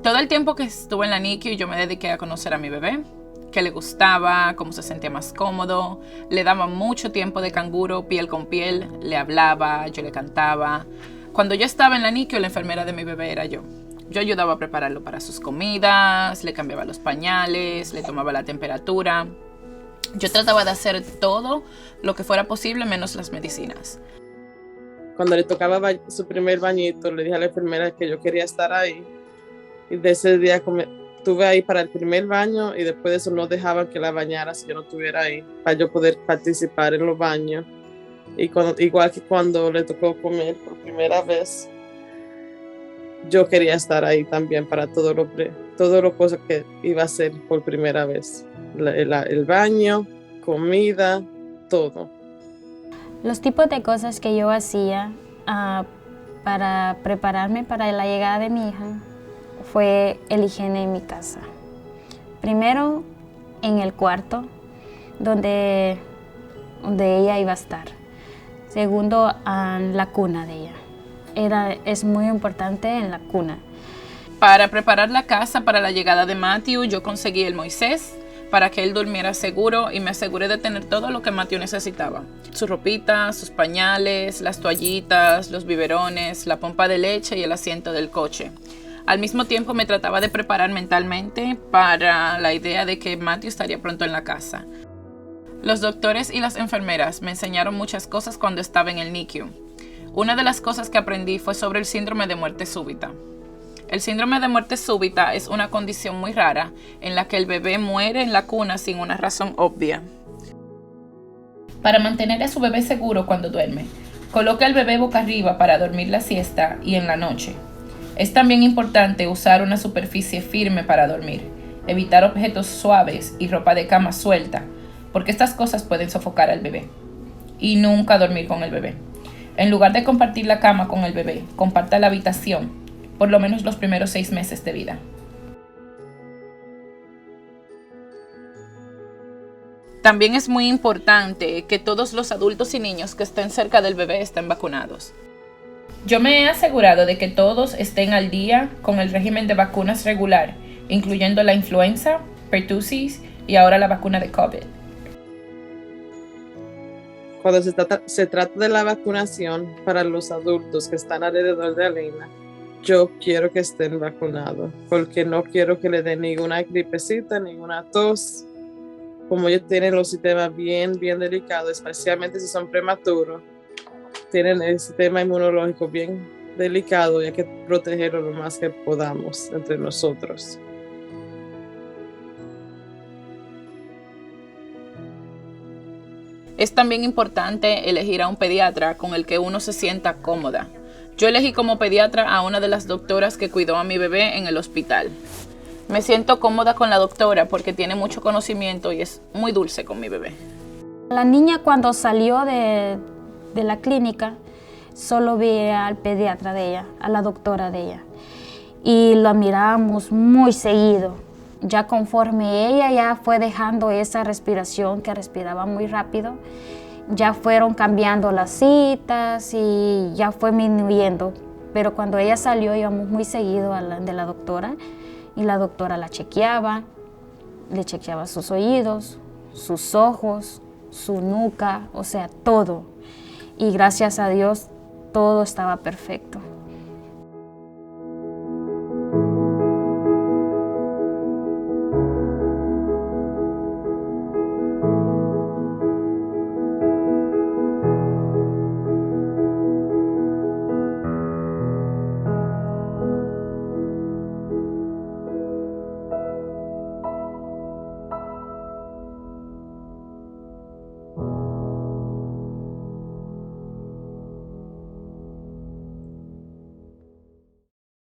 Todo el tiempo que estuve en la NICU yo me dediqué a conocer a mi bebé, qué le gustaba, cómo se sentía más cómodo. Le daba mucho tiempo de canguro, piel con piel, le hablaba, yo le cantaba. Cuando yo estaba en la NICU, la enfermera de mi bebé era yo. Yo ayudaba a prepararlo para sus comidas, le cambiaba los pañales, le tomaba la temperatura. Yo trataba de hacer todo lo que fuera posible menos las medicinas. Cuando le tocaba su primer bañito, le dije a la enfermera que yo quería estar ahí. Y de ese día estuve ahí para el primer baño y después de eso no dejaban que la bañara si yo no estuviera ahí, para yo poder participar en los baños. Y igual que cuando le tocó comer por primera vez, yo quería estar ahí también para todo lo cosas que iba a hacer por primera vez. El baño, comida, todo. Los tipos de cosas que yo hacía para prepararme para la llegada de mi hija fue el higiene en mi casa. Primero, en el cuarto donde ella iba a estar. Segundo, en la cuna de ella. Es muy importante en la cuna. Para preparar la casa para la llegada de Matthew, yo conseguí el Moisés para que él durmiera seguro y me aseguré de tener todo lo que Matthew necesitaba. Su ropita, sus pañales, las toallitas, los biberones, la pompa de leche y el asiento del coche. Al mismo tiempo me trataba de preparar mentalmente para la idea de que Matthew estaría pronto en la casa. Los doctores y las enfermeras me enseñaron muchas cosas cuando estaba en el NICU. Una de las cosas que aprendí fue sobre el síndrome de muerte súbita. El síndrome de muerte súbita es una condición muy rara en la que el bebé muere en la cuna sin una razón obvia. Para mantener a su bebé seguro cuando duerme, coloque al bebé boca arriba para dormir la siesta y en la noche. Es también importante usar una superficie firme para dormir, evitar objetos suaves y ropa de cama suelta, porque estas cosas pueden sofocar al bebé. Y nunca dormir con el bebé. En lugar de compartir la cama con el bebé, comparta la habitación, por lo menos los primeros 6 meses de vida. También es muy importante que todos los adultos y niños que estén cerca del bebé estén vacunados. Yo me he asegurado de que todos estén al día con el régimen de vacunas regular, incluyendo la influenza, pertussis y ahora la vacuna de COVID. Cuando se trata de la vacunación para los adultos que están alrededor de Alina, yo quiero que estén vacunados, porque no quiero que le den ninguna gripecita, ninguna tos. Como ellos tienen los sistemas bien delicados, especialmente si son prematuros, tienen el sistema inmunológico bien delicado y hay que protegerlo lo más que podamos entre nosotros. Es también importante elegir a un pediatra con el que uno se sienta cómoda. Yo elegí como pediatra a una de las doctoras que cuidó a mi bebé en el hospital. Me siento cómoda con la doctora porque tiene mucho conocimiento y es muy dulce con mi bebé. La niña cuando salió de la clínica, solo veía al pediatra de ella, a la doctora de ella. Y lo mirábamos muy seguido. Ya conforme ella ya fue dejando esa respiración que respiraba muy rápido, ya fueron cambiando las citas y ya fue disminuyendo. Pero cuando ella salió íbamos muy seguido de la doctora y la doctora la chequeaba, le chequeaba sus oídos, sus ojos, su nuca, o sea, todo. Y gracias a Dios todo estaba perfecto.